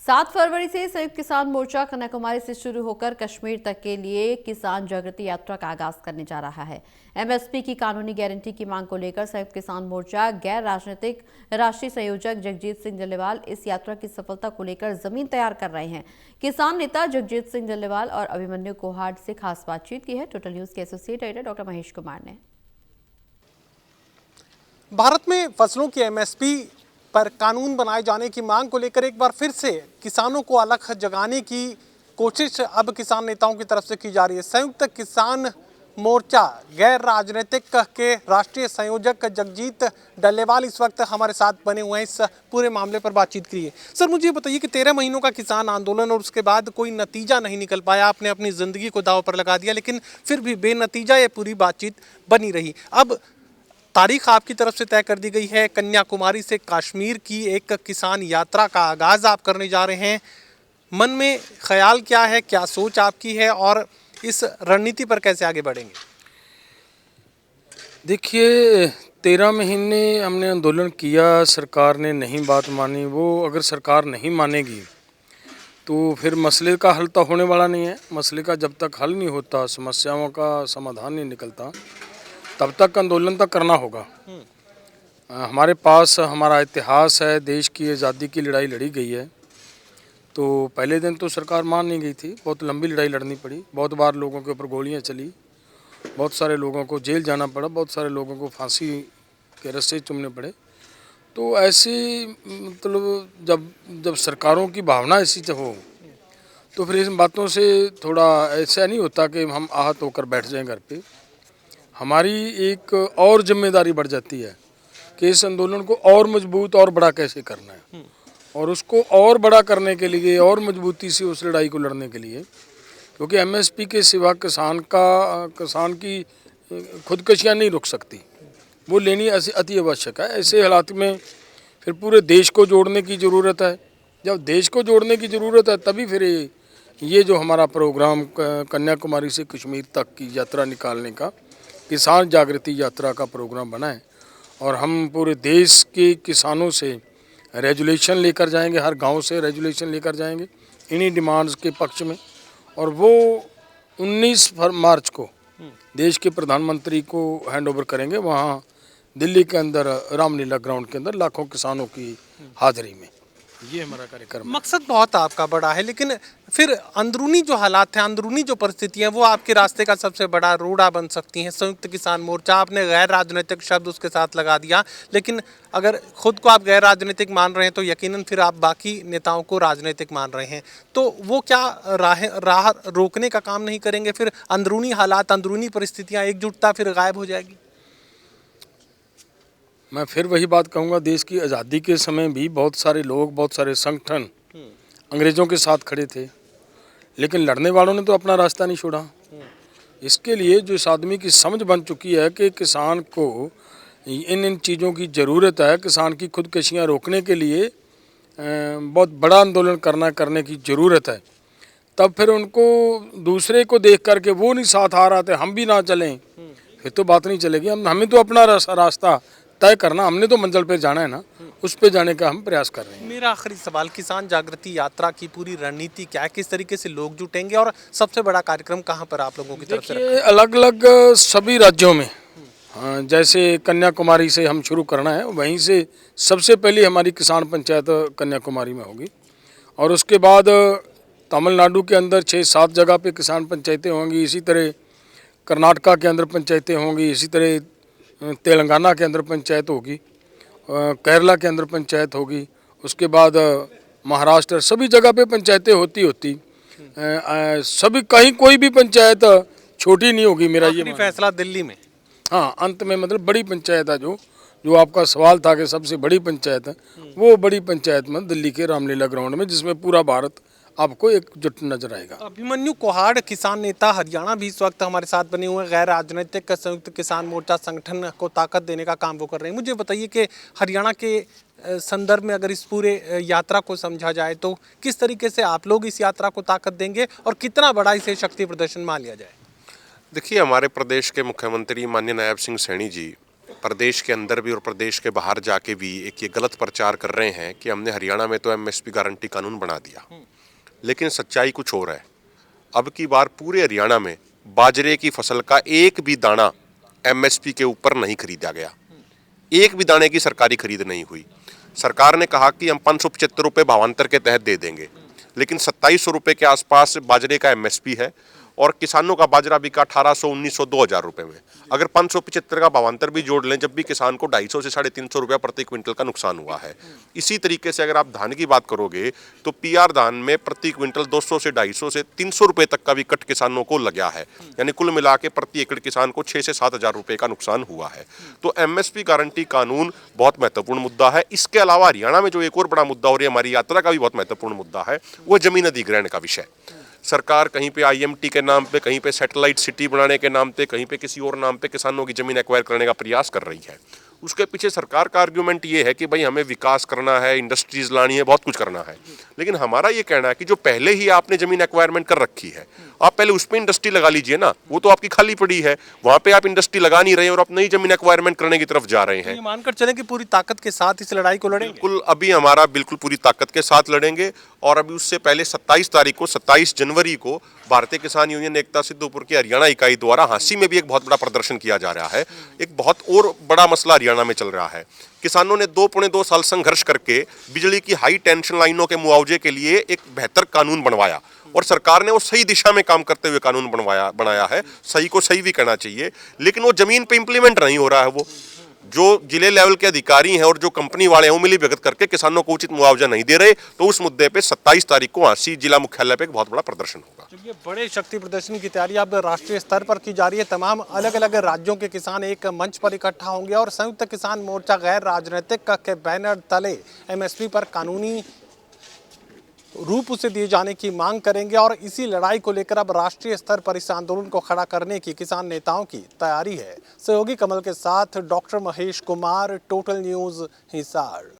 7 फरवरी से संयुक्त किसान मोर्चा कन्याकुमारी से शुरू होकर कश्मीर तक के लिए किसान जागृति यात्रा का आगाज करने जा रहा है। एमएसपी की कानूनी गारंटी की मांग को लेकर संयुक्त किसान मोर्चा गैर राजनीतिक राष्ट्रीय संयोजक जगजीत सिंह डल्लेवाल इस यात्रा की सफलता को लेकर जमीन तैयार कर रहे हैं। किसान नेता जगजीत सिंह डल्लेवाल और अभिमन्यु कोहाड से खास बातचीत की है। टोटल न्यूज के associate editor doctor Mahesh Kumar ने। भारत में फसलों की एमएसपी पर कानून बनाए जाने की मांग को लेकर एक बार फिर से किसानों को अलग जगाने की कोशिश अब किसान नेताओं की तरफ से की जा रही है। संयुक्त किसान मोर्चा गैर राजनीतिक के राष्ट्रीय संयोजक जगजीत डल्लेवाल इस वक्त हमारे साथ बने हुए हैं इस पूरे मामले पर बातचीत के लिए। सर, मुझे ये बताइए कि 13 महीनों का किसान आंदोलन और उसके बाद कोई नतीजा नहीं निकल पाया, आपने अपनी ज़िंदगी को दांव पर लगा दिया, लेकिन फिर भी बेनतीजा ये पूरी बातचीत बनी रही। अब तारीख आपकी तरफ से तय कर दी गई है। कन्याकुमारी से कश्मीर की एक किसान यात्रा का आगाज़ आप करने जा रहे हैं। मन में ख्याल क्या है, क्या सोच आपकी है और इस रणनीति पर कैसे आगे बढ़ेंगे? देखिए, 13 महीने हमने आंदोलन किया, सरकार ने नहीं बात मानी। वो अगर सरकार नहीं मानेगी तो फिर मसले का हल तो होने वाला नहीं है। मसले का जब तक हल नहीं होता, समस्याओं का समाधान नहीं निकलता, तब तक आंदोलन तो करना होगा। हमारे पास हमारा इतिहास है, देश की आज़ादी की लड़ाई लड़ी गई है। तो पहले दिन तो सरकार मान नहीं गई थी, बहुत लंबी लड़ाई लड़नी पड़ी, बहुत बार लोगों के ऊपर गोलियां चली, बहुत सारे लोगों को जेल जाना पड़ा, बहुत सारे लोगों को फांसी के रस्से चूमने पड़े। तो ऐसी मतलब जब सरकारों की भावना ऐसी हो तो फिर इन बातों से थोड़ा ऐसा नहीं होता कि हम आहत होकर बैठ जाएं घर पे। हमारी एक और जिम्मेदारी बढ़ जाती है कि इस आंदोलन को और मजबूत और बड़ा कैसे करना है, और उसको और बड़ा करने के लिए और मजबूती से उस लड़ाई को लड़ने के लिए, क्योंकि एमएसपी के सिवा किसान की खुदकशियाँ नहीं रुक सकती, वो लेनी अति आवश्यक है। ऐसे हालात में फिर पूरे देश को जोड़ने की ज़रूरत है। जब देश को जोड़ने की ज़रूरत है तभी फिर ये जो हमारा प्रोग्राम कन्याकुमारी से कश्मीर तक की यात्रा निकालने का, किसान जागृति यात्रा का प्रोग्राम बना है। और हम पूरे देश के किसानों से रेजुलेशन लेकर जाएंगे, हर गांव से रेजुलेशन लेकर जाएंगे इन्हीं डिमांड्स के पक्ष में। और वो 19 मार्च को देश के प्रधानमंत्री को हैंड ओवर करेंगे, वहाँ दिल्ली के अंदर रामलीला ग्राउंड के अंदर लाखों किसानों की हाजिरी में। ये हमारा कार्यक्रम। मकसद बहुत आपका बड़ा है, लेकिन फिर अंदरूनी जो हालात हैं, अंदरूनी जो परिस्थितियां, वो आपके रास्ते का सबसे बड़ा रोड़ा बन सकती हैं। संयुक्त किसान मोर्चा, आपने गैर राजनीतिक शब्द उसके साथ लगा दिया, लेकिन अगर खुद को आप गैर राजनीतिक मान रहे हैं तो यकीनन फिर आप बाकी नेताओं को राजनीतिक मान रहे हैं। तो वो क्या राह रोकने का काम नहीं करेंगे? फिर अंदरूनी हालात, अंदरूनी परिस्थितियाँ, एकजुटता फिर गायब हो जाएगी। मैं फिर वही बात कहूँगा, देश की आज़ादी के समय भी बहुत सारे लोग, बहुत सारे संगठन अंग्रेज़ों के साथ खड़े थे, लेकिन लड़ने वालों ने तो अपना रास्ता नहीं छोड़ा। इसके लिए जो इस आदमी की समझ बन चुकी है कि किसान को इन चीज़ों की ज़रूरत है, किसान की खुदकशियाँ रोकने के लिए बहुत बड़ा आंदोलन करने की ज़रूरत है, तब फिर उनको दूसरे को देख करके वो नहीं साथ आ रहा था, हम भी ना चलें, फिर तो बात नहीं चलेगी। हमें तो अपना रास्ता तय करना, हमने तो मंजिल पे जाना है ना, उस पे जाने का हम प्रयास कर रहे हैं। मेरा आखिरी सवाल, किसान जागृति यात्रा की पूरी रणनीति क्या है? किस तरीके से लोग जुटेंगे और सबसे बड़ा कार्यक्रम कहाँ पर आप लोगों की तरफ से? अलग अलग सभी राज्यों में, हाँ, जैसे कन्याकुमारी से हम शुरू करना है, वहीं से सबसे पहले हमारी किसान पंचायत कन्याकुमारी में होगी, और उसके बाद तमिलनाडु के अंदर 6-7 जगह पे किसान पंचायतें होंगी, इसी तरह कर्नाटका के अंदर पंचायतें होंगी, इसी तरह तेलंगाना के अंदर पंचायत होगी, केरला के अंदर पंचायत होगी, उसके बाद महाराष्ट्र, सभी जगह पे पंचायतें होती सभी, कहीं कोई भी पंचायत छोटी नहीं होगी। मेरा ये फैसला दिल्ली में, हाँ, अंत में मतलब बड़ी पंचायत है, जो आपका सवाल था कि सबसे बड़ी पंचायत है, वो बड़ी पंचायत में दिल्ली के रामलीला ग्राउंड में, जिसमें पूरा भारत आपको एकजुट नजर आएगा। अभिमन्यु कोहाड किसान नेता हरियाणा भी इस वक्त हमारे साथ बने हुए हैं। गैर राजनीतिक संयुक्त किसान मोर्चा संगठन को ताकत देने का काम वो कर रहे हैं। मुझे बताइए कि हरियाणा के संदर्भ में अगर इस पूरे यात्रा को समझा जाए तो किस तरीके से आप लोग इस यात्रा को ताकत देंगे और कितना बड़ा इसे शक्ति प्रदर्शन मान लिया जाए? देखिए, हमारे प्रदेश के मुख्यमंत्री माननीय नायब सिंह सैनी जी प्रदेश के अंदर भी और प्रदेश के बाहर जाके भी एक ये गलत प्रचार कर रहे हैं कि हमने हरियाणा में तो एमएसपी गारंटी कानून बना दिया, लेकिन सच्चाई कुछ और है। अब की बार पूरे हरियाणा में बाजरे की फसल का एक भी दाना एमएसपी के ऊपर नहीं खरीदा गया, एक भी दाने की सरकारी खरीद नहीं हुई। सरकार ने कहा कि हम 575 रुपये भावांतर के तहत दे देंगे, लेकिन 2700 रुपये के आसपास बाजरे का एमएसपी है और किसानों का बाजरा बिका 1800, 1900, 2000 रुपये में। अगर 575 का भावांतर भी जोड़ लें, जब भी किसान को 250 से 350 रुपया प्रति क्विंटल का नुकसान हुआ है। इसी तरीके से अगर आप धान की बात करोगे तो पीआर धान में प्रति क्विंटल 200 से 250 से 300 रुपये तक का भी कट किसानों को लगा है, यानी कुल मिला के प्रति एकड़ किसान को 6 से 7 हज़ार रुपये का नुकसान हुआ है। तो एमएसपी गारंटी कानून बहुत महत्वपूर्ण मुद्दा है। इसके अलावा हरियाणा में जो एक और बड़ा मुद्दा और ये हमारी यात्रा का भी बहुत महत्वपूर्ण मुद्दा है, वो जमीन अधिग्रहण का विषय। सरकार कहीं पे आईएमटी के नाम पे, कहीं पे सैटेलाइट सिटी बनाने के नाम पे, कहीं पे किसी और नाम पे किसानों की जमीन एक्वायर करने का प्रयास कर रही है। उसके पीछे सरकार का आर्ग्यूमेंट ये है कि भाई हमें विकास करना है, इंडस्ट्रीज लानी है, बहुत कुछ करना है। लेकिन हमारा ये कहना है कि जो पहले ही आपने जमीन एक्वायरमेंट कर रखी है, आप पहले उस पर इंडस्ट्री लगा लीजिए ना। वो तो आपकी खाली पड़ी है, वहां पे आप इंडस्ट्री लगा नहीं रहे और आप नई जमीन एक्वायरमेंट करने की तरफ जा रहे हैं। ये मानकर चलें कि पूरी ताकत के साथ इस लड़ाई को लड़ेंगे। बिल्कुल, अभी हमारा बिल्कुल पूरी ताकत के साथ लड़ेंगे। और अभी उससे पहले 27 जनवरी को भारतीय किसान यूनियन एकता सिद्धूपुर की हरियाणा इकाई द्वारा हांसी में भी एक बहुत बड़ा प्रदर्शन किया जा रहा है। एक बहुत और बड़ा मसला हरियाणा में चल रहा है। किसानों ने 2-2.5 साल संघर्ष करके बिजली की हाई टेंशन लाइनों के मुआवजे के लिए एक बेहतर कानून बनवाया और सरकार ने वो सही दिशा में काम करते हुए कानून बनाया है। सही को सही भी कहना चाहिए, लेकिन वो जमीन पे इंप्लीमेंट नहीं हो रहा है। वो जो जिले लेवल के अधिकारी हैं और जो कंपनी वाले हैं वो मिली भगत करके किसानों को उचित मुआवजा नहीं दे रहे। तो उस मुद्दे पे 27 तारीख को हांसी जिला मुख्यालय पे एक बहुत बड़ा प्रदर्शन होगा। ये बड़े शक्ति प्रदर्शन की तैयारी अब राष्ट्रीय स्तर पर की जा रही है। तमाम अलग अलग राज्यों के किसान एक मंच पर इकट्ठा होंगे और संयुक्त किसान मोर्चा गैर राजनीतिक के बैनर तले एमएसपी पर कानूनी रूप उसे दिए जाने की मांग करेंगे। और इसी लड़ाई को लेकर अब राष्ट्रीय स्तर पर इस आंदोलन को खड़ा करने की किसान नेताओं की तैयारी है। सहयोगी कमल के साथ doctor Mahesh Kumar, total news, Hisar.